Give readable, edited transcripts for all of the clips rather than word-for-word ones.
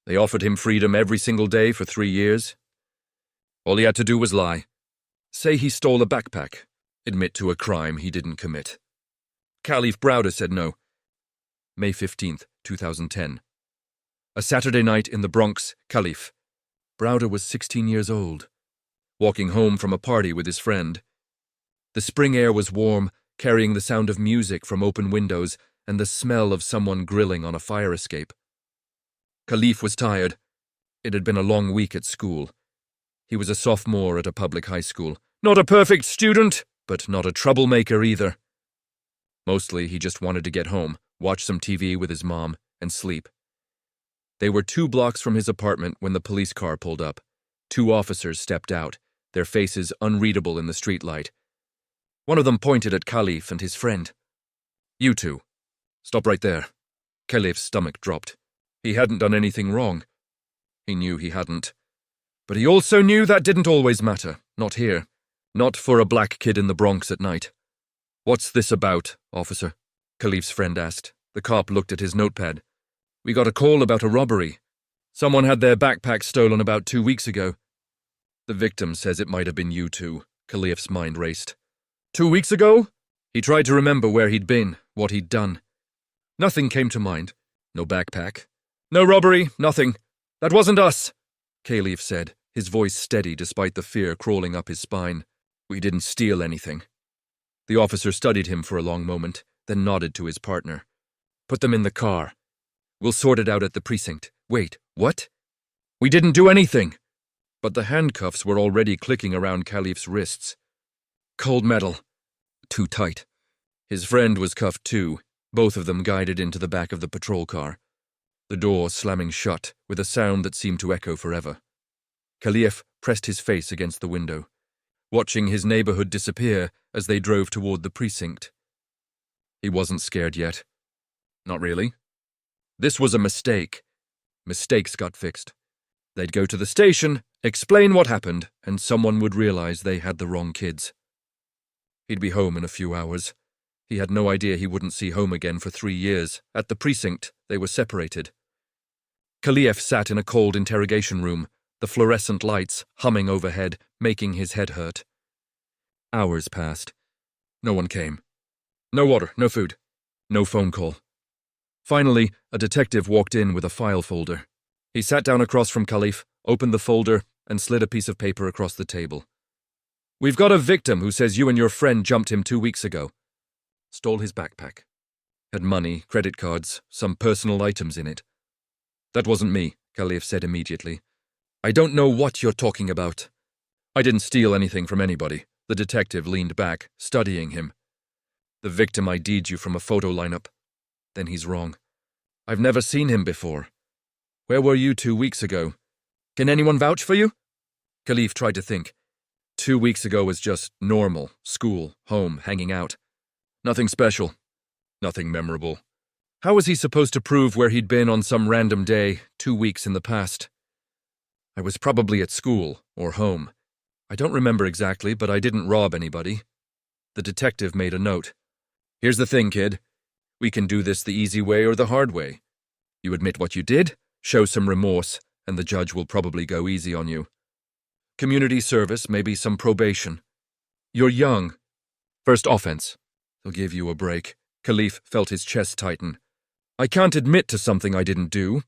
They offered him freedom every single day for 3 years. All he had to do was lie. Say he stole a backpack. Admit to a crime he didn't commit. Kalief Browder said no. May 15th, 2010. A Saturday night in the Bronx, Kalief. Browder was 16 years old, walking home from a party with his friend. The spring air was warm, carrying the sound of music from open windows and the smell of someone grilling on a fire escape. Kalief was tired. It had been a long week at school. He was a sophomore at a public high school. Not a perfect student, but not a troublemaker either. Mostly, he just wanted to get home, watch some TV with his mom, and sleep. They were 2 blocks from his apartment when the police car pulled up. 2 officers stepped out, their faces unreadable in the streetlight. One of them pointed at Kalief and his friend. "You two. Stop right there." Kalief's stomach dropped. He hadn't done anything wrong. He knew he hadn't. But he also knew that didn't always matter. Not here. Not for a black kid in the Bronx at night. "What's this about, officer?" Kalief's friend asked. The cop looked at his notepad. "We got a call about a robbery. Someone had their backpack stolen about 2 weeks ago." "The victim says it might have been you two." Kalief's mind raced. 2 weeks ago? He tried to remember where he'd been, what he'd done. Nothing came to mind. No backpack. "No robbery, nothing. That wasn't us," Kalief said, his voice steady despite the fear crawling up his spine. "We didn't steal anything." The officer studied him for a long moment, then nodded to his partner. "Put them in the car. We'll sort it out at the precinct." "Wait, what?" "We didn't do anything." But the handcuffs were already clicking around Kalief's wrists. Cold metal. Too tight. His friend was cuffed too, both of them guided into the back of the patrol car. The door slamming shut, with a sound that seemed to echo forever. Kalief pressed his face against the window, watching his neighborhood disappear as they drove toward the precinct. He wasn't scared yet. Not really. This was a mistake. Mistakes got fixed. They'd go to the station, explain what happened, and someone would realize they had the wrong kids. He'd be home in a few hours. He had no idea he wouldn't see home again for 3 years. At the precinct, they were separated. Kalief sat in a cold interrogation room, the fluorescent lights humming overhead, making his head hurt. Hours passed. No one came. No water, no food, no phone call. Finally, a detective walked in with a file folder. He sat down across from Kalief, opened the folder, and slid a piece of paper across the table. "We've got a victim who says you and your friend jumped him 2 weeks ago. Stole his backpack. Had money, credit cards, some personal items in it." "That wasn't me," Kalief said immediately. "I don't know what you're talking about." "I didn't steal anything from anybody." The detective leaned back, studying him. "The victim ID'd you from a photo lineup." "Then he's wrong. I've never seen him before. Where were you 2 weeks ago? Can anyone vouch for you?" Kalief tried to think. 2 weeks ago was just normal, school, home, hanging out. Nothing special. Nothing memorable. How was he supposed to prove where he'd been on some random day 2 weeks in the past? "I was probably at school, or home. I don't remember exactly, but I didn't rob anybody." The detective made a note. "Here's the thing, kid. We can do this the easy way or the hard way. You admit what you did, show some remorse, and the judge will probably go easy on you. Community service, maybe some probation. You're young. First offense. They'll give you a break." Kalief felt his chest tighten. "I can't admit to something I didn't do."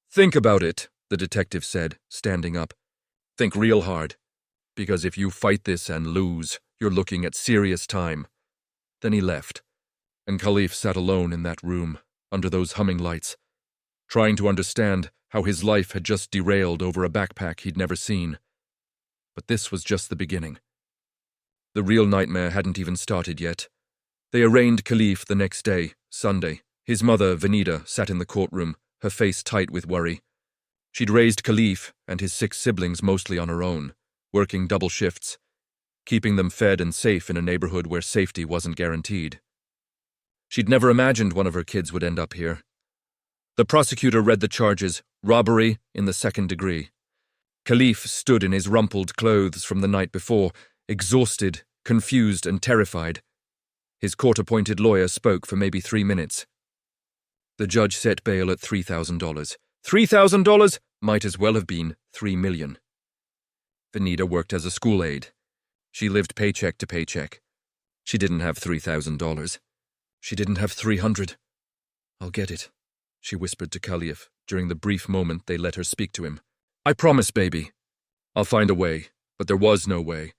"Think about it," the detective said, standing up. "Think real hard. Because if you fight this and lose, you're looking at serious time." Then he left, and Kalief sat alone in that room, under those humming lights, trying to understand how his life had just derailed over a backpack he'd never seen. But this was just the beginning. The real nightmare hadn't even started yet. They arraigned Kalief the next day, Sunday. His mother, Venida, sat in the courtroom, her face tight with worry. She'd raised Kalief and his 6 siblings mostly on her own, working double shifts, keeping them fed and safe in a neighborhood where safety wasn't guaranteed. She'd never imagined one of her kids would end up here. The prosecutor read the charges: robbery in the 2nd degree. Kalief stood in his rumpled clothes from the night before, exhausted, confused, and terrified. His court-appointed lawyer spoke for maybe 3 minutes. The judge set bail at $3,000, $3,000 might as well have been $3 million. Venida worked as a school aide. She lived paycheck to paycheck. She didn't have $3,000. She didn't have $300. I'll get it, she whispered to Kalief during the brief moment they let her speak to him. I promise, baby. I'll find a way, but there was no way.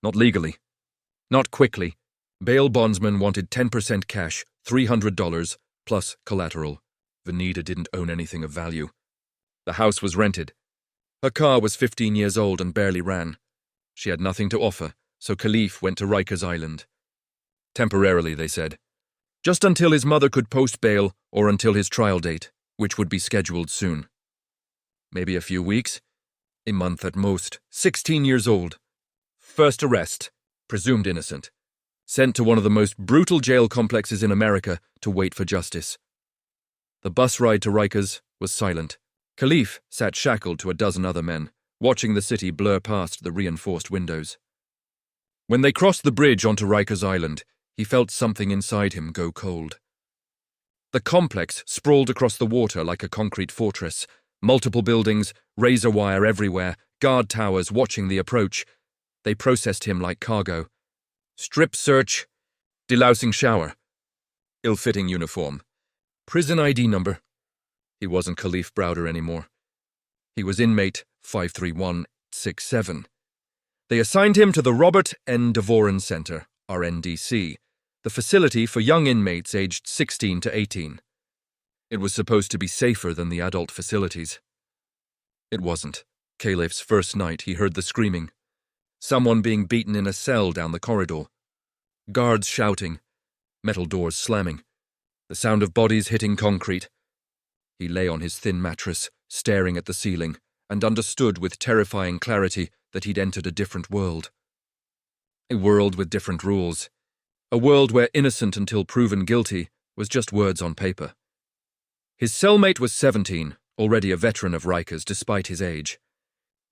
Not legally. Not quickly. Bail bondsman wanted 10% cash, $300, plus collateral. Venida didn't own anything of value. The house was rented. Her car was 15 years old and barely ran. She had nothing to offer, so Kalief went to Rikers Island. Temporarily, they said. Just until his mother could post bail or until his trial date, which would be scheduled soon. Maybe a few weeks. A month at most. 16 years old. First arrest. Presumed innocent. Sent to one of the most brutal jail complexes in America to wait for justice. The bus ride to Rikers was silent. Kalief sat shackled to a dozen other men, watching the city blur past the reinforced windows. When they crossed the bridge onto Rikers Island, he felt something inside him go cold. The complex sprawled across the water like a concrete fortress, multiple buildings, razor wire everywhere, guard towers watching the approach. They processed him like cargo. Strip search, delousing shower, ill-fitting uniform, prison ID number. He wasn't Kalief Browder anymore. He was inmate 53167. They assigned him to the Robert N. Devoren Center, RNDC, the facility for young inmates aged 16 to 18. It was supposed to be safer than the adult facilities. It wasn't. Kalief's first night, he heard the screaming. Someone being beaten in a cell down the corridor. Guards shouting. Metal doors slamming. The sound of bodies hitting concrete. He lay on his thin mattress, staring at the ceiling, and understood with terrifying clarity that he'd entered a different world. A world with different rules. A world where innocent until proven guilty was just words on paper. His cellmate was 17, already a veteran of Rikers despite his age.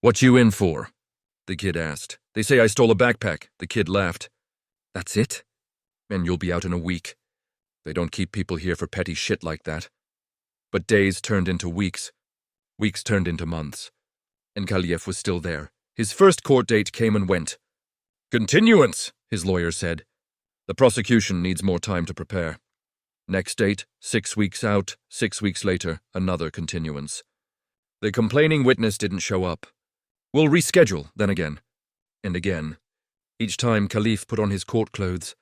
What you in for? The kid asked. They say I stole a backpack. The kid laughed. That's it? And you'll be out in a week. They don't keep people here for petty shit like that. But days turned into weeks. Weeks turned into months. And Kalief was still there. His first court date came and went. Continuance, his lawyer said. The prosecution needs more time to prepare. Next date, 6 weeks out, 6 weeks later, another continuance. The complaining witness didn't show up. We'll reschedule, then again. And again. Each time Kalief put on his court clothes,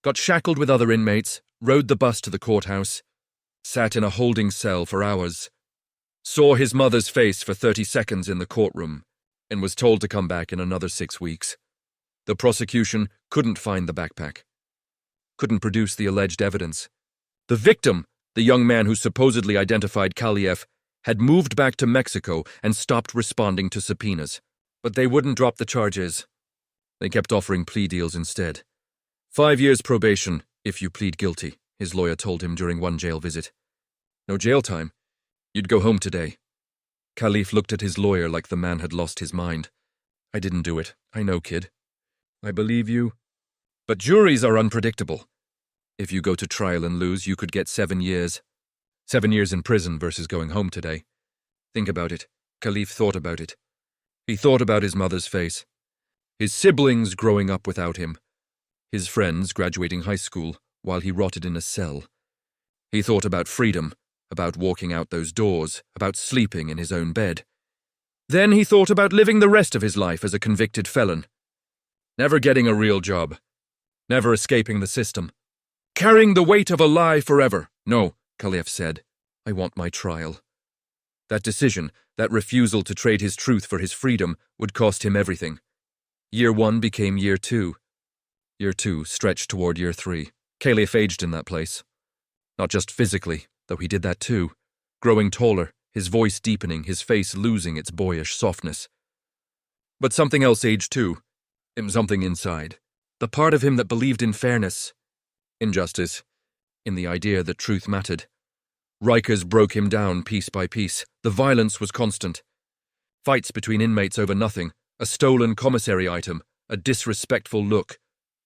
got shackled with other inmates, rode the bus to the courthouse, sat in a holding cell for hours, saw his mother's face for 30 seconds in the courtroom, and was told to come back in another 6 weeks. The prosecution couldn't find the backpack. Couldn't produce the alleged evidence. The victim, the young man who supposedly identified Kalief, had moved back to Mexico and stopped responding to subpoenas. But they wouldn't drop the charges. They kept offering plea deals instead. 5 years probation if you plead guilty, his lawyer told him during one jail visit. No jail time. You'd go home today. Kalief looked at his lawyer like the man had lost his mind. I didn't do it. I know, kid. I believe you. But juries are unpredictable. If you go to trial and lose, you could get 7 years. 7 years in prison versus going home today. Think about it. Kalief thought about it. He thought about his mother's face. His siblings growing up without him. His friends graduating high school while he rotted in a cell. He thought about freedom, about walking out those doors, about sleeping in his own bed. Then he thought about living the rest of his life as a convicted felon. Never getting a real job. Never escaping the system. Carrying the weight of a lie forever. No, Kalief said. I want my trial. That decision, that refusal to trade his truth for his freedom, would cost him everything. Year 1 became year 2. Year 2 stretched toward year 3. Kalief aged in that place. Not just physically, though he did that too. Growing taller, his voice deepening, his face losing its boyish softness. But something else aged too. Something inside. The part of him that believed in fairness, in justice, in the idea that truth mattered. Rikers broke him down piece by piece. The violence was constant. Fights between inmates over nothing, a stolen commissary item, a disrespectful look,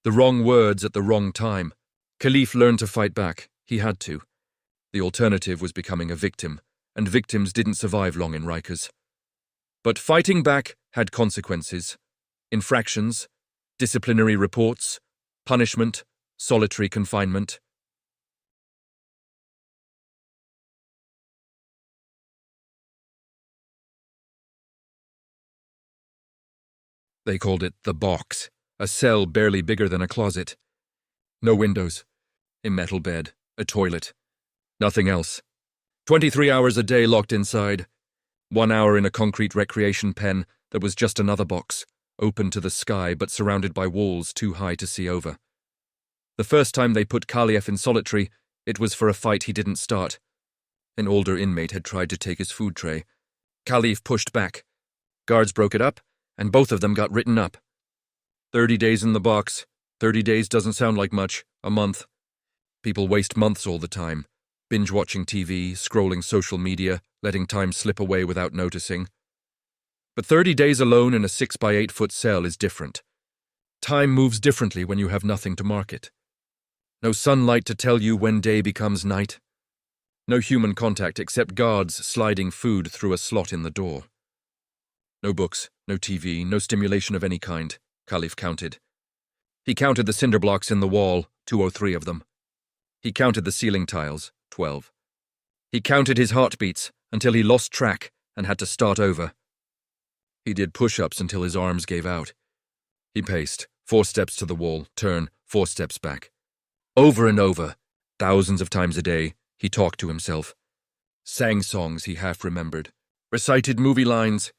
the wrong words at the wrong time. Kalief learned to fight back. He had to. The alternative was becoming a victim and victims didn't survive long in Rikers. But fighting back had consequences: infractions, disciplinary reports, punishment, solitary confinement. They called it the box, a cell barely bigger than a closet. No windows, a metal bed, a toilet, nothing else. 23 hours a day locked inside. 1 hour in a concrete recreation pen that was just another box, open to the sky but surrounded by walls too high to see over. The first time they put Kalief in solitary, it was for a fight he didn't start. An older inmate had tried to take his food tray. Kalief pushed back. Guards broke it up, and both of them got written up. 30 days in the box. 30 days doesn't sound like much. A month. People waste months all the time, binge-watching TV, scrolling social media, letting time slip away without noticing. But 30 days alone in a 6-by-8-foot cell is different. Time moves differently when you have nothing to mark it. No sunlight to tell you when day becomes night. No human contact except guards sliding food through a slot in the door. No books, no TV, no stimulation of any kind, Kalief counted. He counted the cinder blocks in the wall, 203 of them. He counted the ceiling tiles, 12. He counted his heartbeats until he lost track and had to start over. He did push-ups until his arms gave out. He paced, 4 steps to the wall, turn, 4 steps back. Over and over, thousands of times a day, he talked to himself. Sang songs he half remembered, recited movie lines,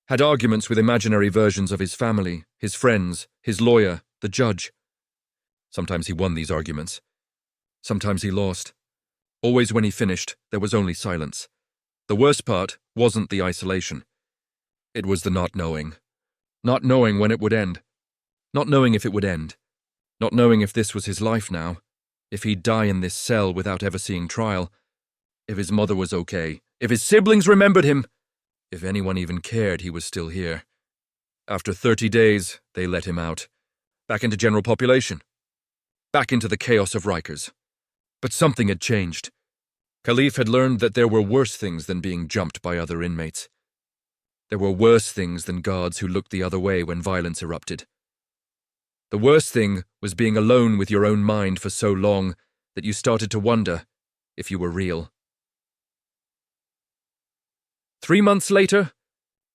had arguments with imaginary versions of his family, his friends, his lawyer, the judge. Sometimes he won these arguments. Sometimes he lost. Always when he finished, there was only silence. The worst part wasn't the isolation. It was the not knowing. Not knowing when it would end. Not knowing if it would end. Not knowing if this was his life now. If he'd die in this cell without ever seeing trial. If his mother was okay. If his siblings remembered him. If anyone even cared he was still here. After 30 days, they let him out. Back into general population. Back into the chaos of Rikers. But something had changed. Kalief had learned that there were worse things than being jumped by other inmates. There were worse things than guards who looked the other way when violence erupted. The worst thing was being alone with your own mind for so long that you started to wonder if you were real. 3 months later,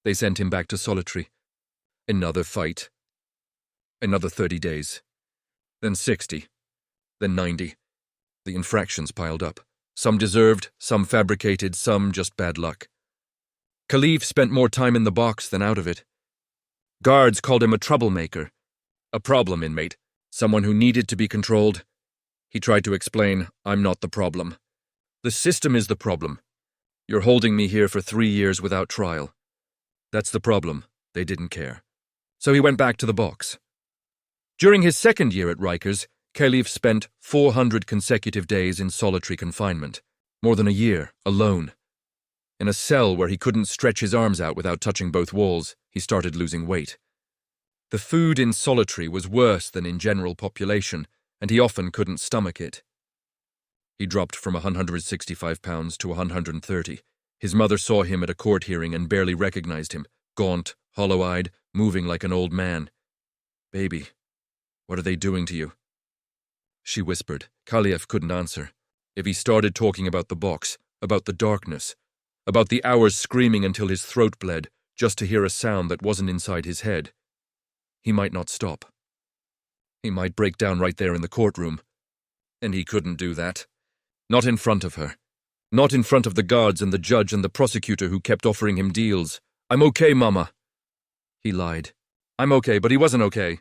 they sent him back to solitary. Another fight. Another 30 days. Then 60. Then 90. The infractions piled up. Some deserved, some fabricated, some just bad luck. Kalief spent more time in the box than out of it. Guards called him a troublemaker, a problem inmate, someone who needed to be controlled. He tried to explain, I'm not the problem. The system is the problem. You're holding me here for 3 years without trial. That's the problem. They didn't care. So he went back to the box. During his second year at Rikers, Kalief spent 400 consecutive days in solitary confinement, more than a year, alone. In a cell where he couldn't stretch his arms out without touching both walls, he started losing weight. The food in solitary was worse than in general population, and he often couldn't stomach it. He dropped from 165 pounds to 130. His mother saw him at a court hearing and barely recognized him, gaunt, hollow-eyed, moving like an old man. Baby, what are they doing to you? She whispered. Kalief couldn't answer. If he started talking about the box, about the darkness, about the hours screaming until his throat bled, just to hear a sound that wasn't inside his head, he might not stop. He might break down right there in the courtroom. And he couldn't do that. Not in front of her. Not in front of the guards and the judge and the prosecutor who kept offering him deals. I'm okay, Mama. He lied. I'm okay, but he wasn't okay.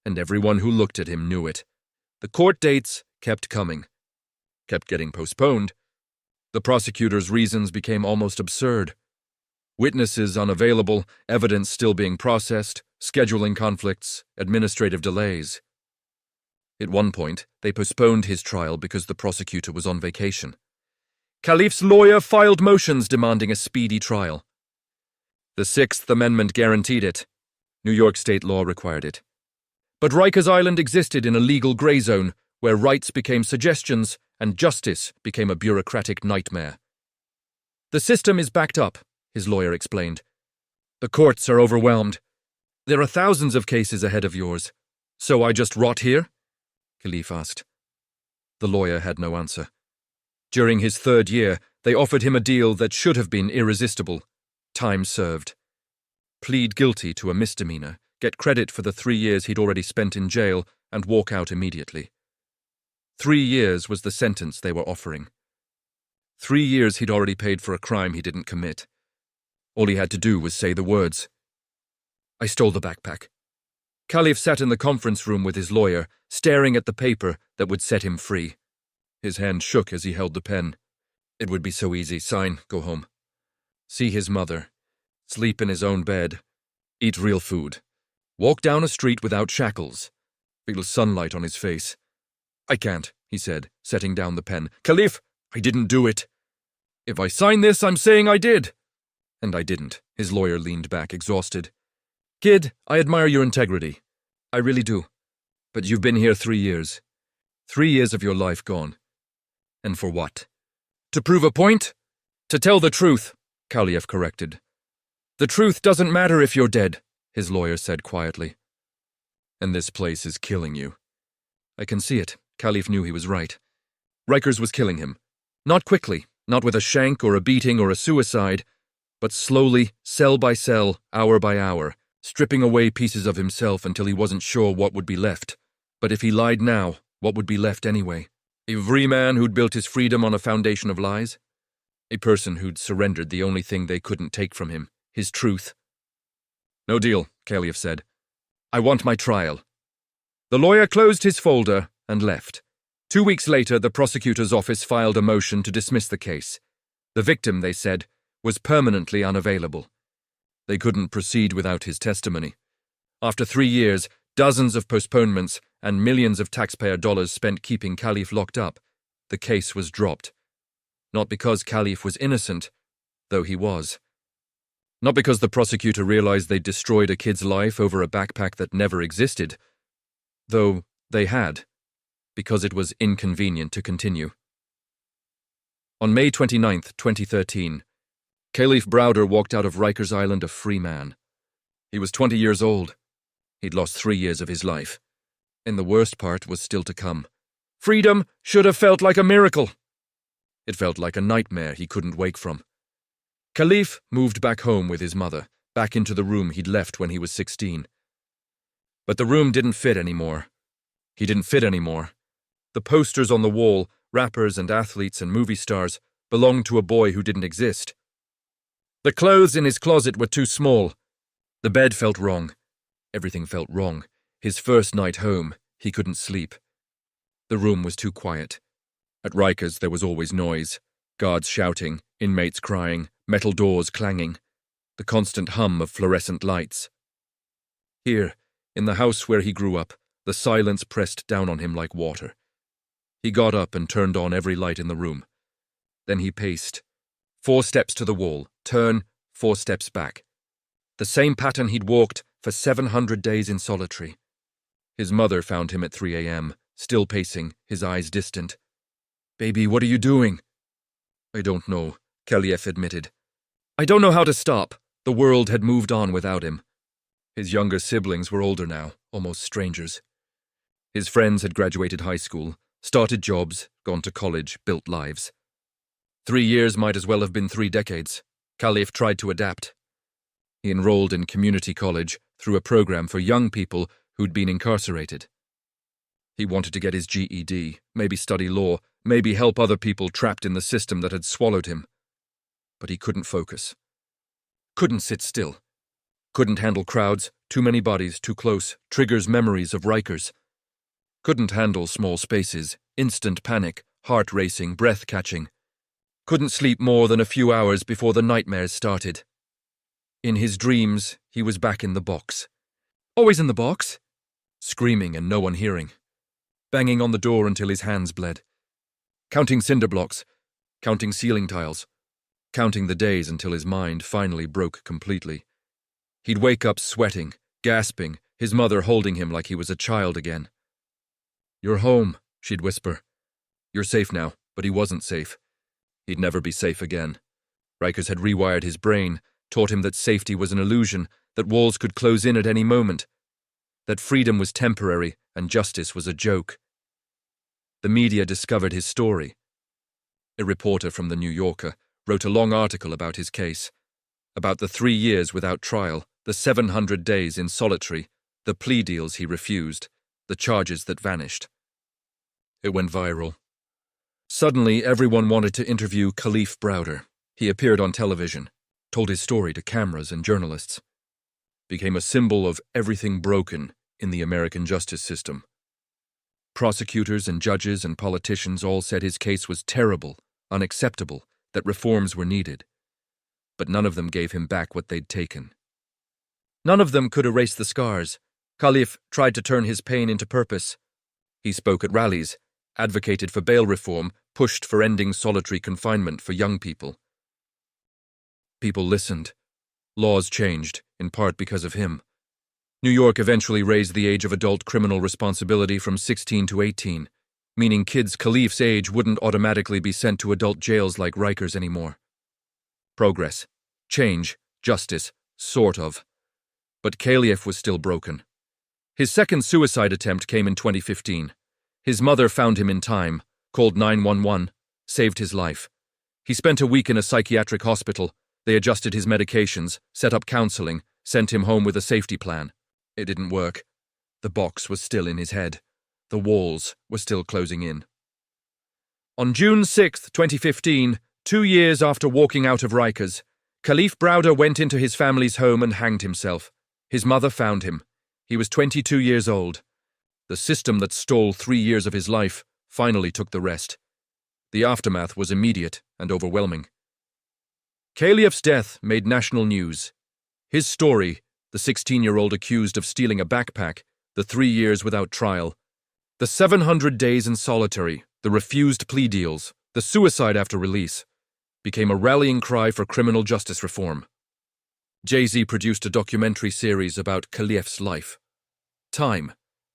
And everyone who looked at him knew it. The court dates kept coming. Kept getting postponed. The prosecutor's reasons became almost absurd. Witnesses unavailable, evidence still being processed, scheduling conflicts, administrative delays. At one point, they postponed his trial because the prosecutor was on vacation. Kalief's lawyer filed motions demanding a speedy trial. The Sixth Amendment guaranteed it. New York state law required it. But Rikers Island existed in a legal gray zone where rights became suggestions and justice became a bureaucratic nightmare. The system is backed up, his lawyer explained. The courts are overwhelmed. There are thousands of cases ahead of yours. So I just rot here? Kalief asked. The lawyer had no answer. During his 3rd year, they offered him a deal that should have been irresistible. Time served. Plead guilty to a misdemeanor, get credit for the 3 years he'd already spent in jail, and walk out immediately. 3 years was the sentence they were offering. 3 years he'd already paid for a crime he didn't commit. All he had to do was say the words. I stole the backpack. Kalief sat in the conference room with his lawyer, staring at the paper that would set him free. His hand shook as he held the pen. It would be so easy. Sign, go home. See his mother. Sleep in his own bed. Eat real food. Walk down a street without shackles. Feel sunlight on his face. I can't, he said, setting down the pen. Kalief, I didn't do it. If I sign this, I'm saying I did. And I didn't. His lawyer leaned back, exhausted. Kid, I admire your integrity. I really do. But you've been here 3 years. 3 years of your life gone. And for what? To prove a point? To tell the truth, Kalief corrected. The truth doesn't matter if you're dead, his lawyer said quietly. And this place is killing you. I can see it. Kalief knew he was right. Rikers was killing him. Not quickly, not with a shank or a beating or a suicide, but slowly, cell by cell, hour by hour, stripping away pieces of himself until he wasn't sure what would be left. But if he lied now, what would be left anyway? A free man who'd built his freedom on a foundation of lies? A person who'd surrendered the only thing they couldn't take from him, his truth. No deal, Kalief said. I want my trial. The lawyer closed his folder and left. 2 weeks later, the prosecutor's office filed a motion to dismiss the case. The victim, they said, was permanently unavailable. They couldn't proceed without his testimony. After 3 years, dozens of postponements, and millions of taxpayer dollars spent keeping Kalief locked up, the case was dropped. Not because Kalief was innocent, though he was. Not because the prosecutor realized they'd destroyed a kid's life over a backpack that never existed, though they had, because it was inconvenient to continue. On May 29, 2013, Kalief Browder walked out of Rikers Island a free man. He was 20 years old. He'd lost 3 years of his life. And the worst part was still to come. Freedom should have felt like a miracle. It felt like a nightmare he couldn't wake from. Kalief moved back home with his mother, back into the room he'd left when he was 16. But the room didn't fit anymore. He didn't fit anymore. The posters on the wall, rappers and athletes and movie stars, belonged to a boy who didn't exist. The clothes in his closet were too small. The bed felt wrong. Everything felt wrong. His first night home, he couldn't sleep. The room was too quiet. At Rikers there was always noise. Guards shouting, inmates crying, metal doors clanging. The constant hum of fluorescent lights. Here, in the house where he grew up, the silence pressed down on him like water. He got up and turned on every light in the room. Then he paced. 4 steps to the wall, turn, 4 steps back. The same pattern he'd walked for 700 days in solitary. His mother found him at 3 a.m., still pacing, his eyes distant. Baby, what are you doing? I don't know, Kalief admitted. I don't know how to stop. The world had moved on without him. His younger siblings were older now, almost strangers. His friends had graduated high school, started jobs, gone to college, built lives. 3 years might as well have been 3 decades. Kalief tried to adapt. He enrolled in community college through a program for young people who'd been incarcerated. He wanted to get his GED, maybe study law, maybe help other people trapped in the system that had swallowed him. But he couldn't focus. Couldn't sit still. Couldn't handle crowds, too many bodies, too close, triggers memories of Rikers. Couldn't handle small spaces, instant panic, heart racing, breath catching. Couldn't sleep more than a few hours before the nightmares started. In his dreams, he was back in the box. Always in the box? Screaming and no one hearing. Banging on the door until his hands bled. Counting cinder blocks. Counting ceiling tiles. Counting the days until his mind finally broke completely. He'd wake up sweating, gasping, his mother holding him like he was a child again. You're home, she'd whisper. You're safe now, but he wasn't safe. He'd never be safe again. Rikers had rewired his brain, taught him that safety was an illusion, that walls could close in at any moment, that freedom was temporary and justice was a joke. The media discovered his story. A reporter from the New Yorker wrote a long article about his case, about the 3 years without trial, the 700 days in solitary, the plea deals he refused, the charges that vanished. It went viral. Suddenly, everyone wanted to interview Kalief Browder. He appeared on television, told his story to cameras and journalists, became a symbol of everything broken in the American justice system. Prosecutors and judges and politicians all said his case was terrible, unacceptable, that reforms were needed. But none of them gave him back what they'd taken. None of them could erase the scars. Kalief tried to turn his pain into purpose. He spoke at rallies, advocated for bail reform, pushed for ending solitary confinement for young people. People listened. Laws changed, in part because of him. New York eventually raised the age of adult criminal responsibility from 16 to 18, meaning kids Kalief's age wouldn't automatically be sent to adult jails like Rikers anymore. Progress, change, justice, sort of. But Kalief was still broken. His second suicide attempt came in 2015. His mother found him in time, called 911, saved his life. He spent a week in a psychiatric hospital. They adjusted his medications, set up counseling, sent him home with a safety plan. It didn't work. The box was still in his head. The walls were still closing in. On June 6, 2015, 2 years after walking out of Rikers, Kalief Browder went into his family's home and hanged himself. His mother found him. He was 22 years old. The system that stole 3 years of his life finally took the rest. The aftermath was immediate and overwhelming. Kalief's death made national news. His story, the 16-year-old accused of stealing a backpack, the 3 years without trial, the 700 days in solitary, the refused plea deals, the suicide after release, became a rallying cry for criminal justice reform. Jay-Z produced a documentary series about Kalief's life. Time,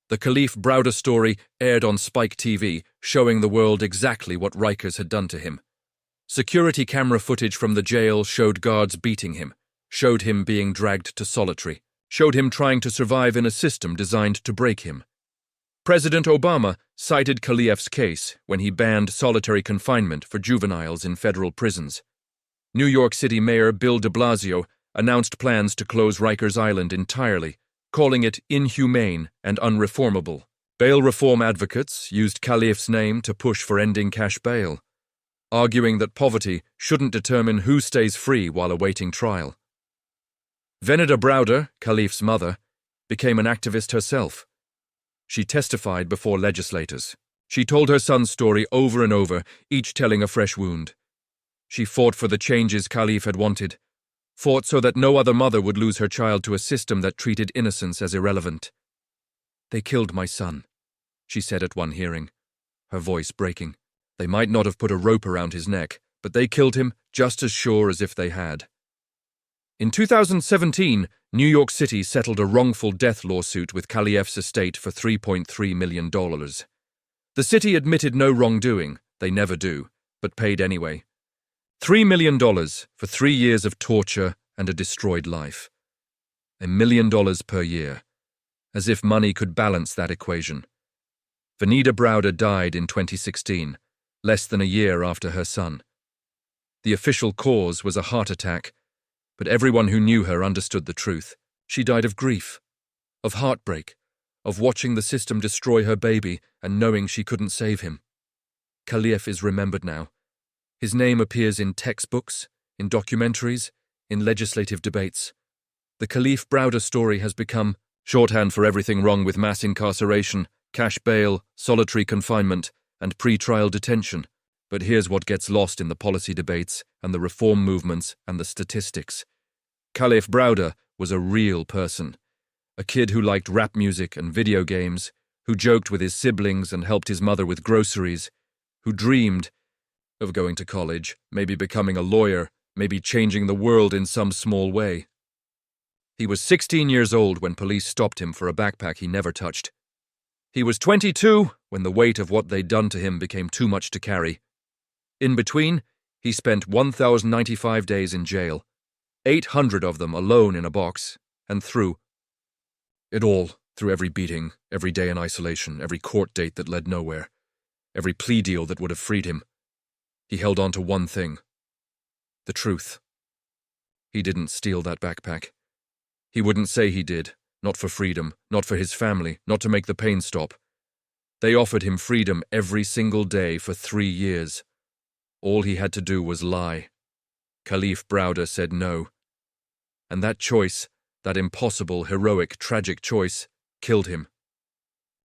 the Kalief Browder story, aired on Spike TV, showing the world exactly what Rikers had done to him. Security camera footage from the jail showed guards beating him, showed him being dragged to solitary, showed him trying to survive in a system designed to break him. President Obama cited Kalief's case when he banned solitary confinement for juveniles in federal prisons. New York City Mayor Bill de Blasio announced plans to close Rikers Island entirely, calling it inhumane and unreformable. Bail reform advocates used Kalief's name to push for ending cash bail, arguing that poverty shouldn't determine who stays free while awaiting trial. Venida Browder, Kalief's mother, became an activist herself. She testified before legislators. She told her son's story over and over, each telling a fresh wound. She fought for the changes Kalief had wanted, fought so that no other mother would lose her child to a system that treated innocence as irrelevant. "They killed my son," she said at one hearing, her voice breaking. "They might not have put a rope around his neck, but they killed him just as sure as if they had." In 2017, New York City settled a wrongful death lawsuit with Kalief's estate for $3.3 million. The city admitted no wrongdoing, they never do, but paid anyway. $3 million for 3 years of torture and a destroyed life. $1 million per year. As if money could balance that equation. Venida Browder died in 2016, less than a year after her son. The official cause was a heart attack, but everyone who knew her understood the truth. She died of grief, of heartbreak, of watching the system destroy her baby and knowing she couldn't save him. Kalief is remembered now. His name appears in textbooks, in documentaries, in legislative debates. The Kalief Browder story has become shorthand for everything wrong with mass incarceration, cash bail, solitary confinement, and pre-trial detention. But here's what gets lost in the policy debates and the reform movements and the statistics. Kalief Browder was a real person, a kid who liked rap music and video games, who joked with his siblings and helped his mother with groceries, who dreamed of going to college, maybe becoming a lawyer, maybe changing the world in some small way. He was 16 years old when police stopped him for a backpack he never touched. He was 22 when the weight of what they'd done to him became too much to carry. In between, He spent 1,095 days in jail, 800 of them alone in a box, and through it all, through every beating, every day in isolation, every court date that led nowhere, every plea deal that would have freed him, he held on to one thing: the truth. He didn't steal that backpack. He wouldn't say he did, not for freedom, not for his family, not to make the pain stop. They offered him freedom every single day for 3 years. All he had to do was lie. Kalief Browder said no. And that choice, that impossible, heroic, tragic choice, killed him.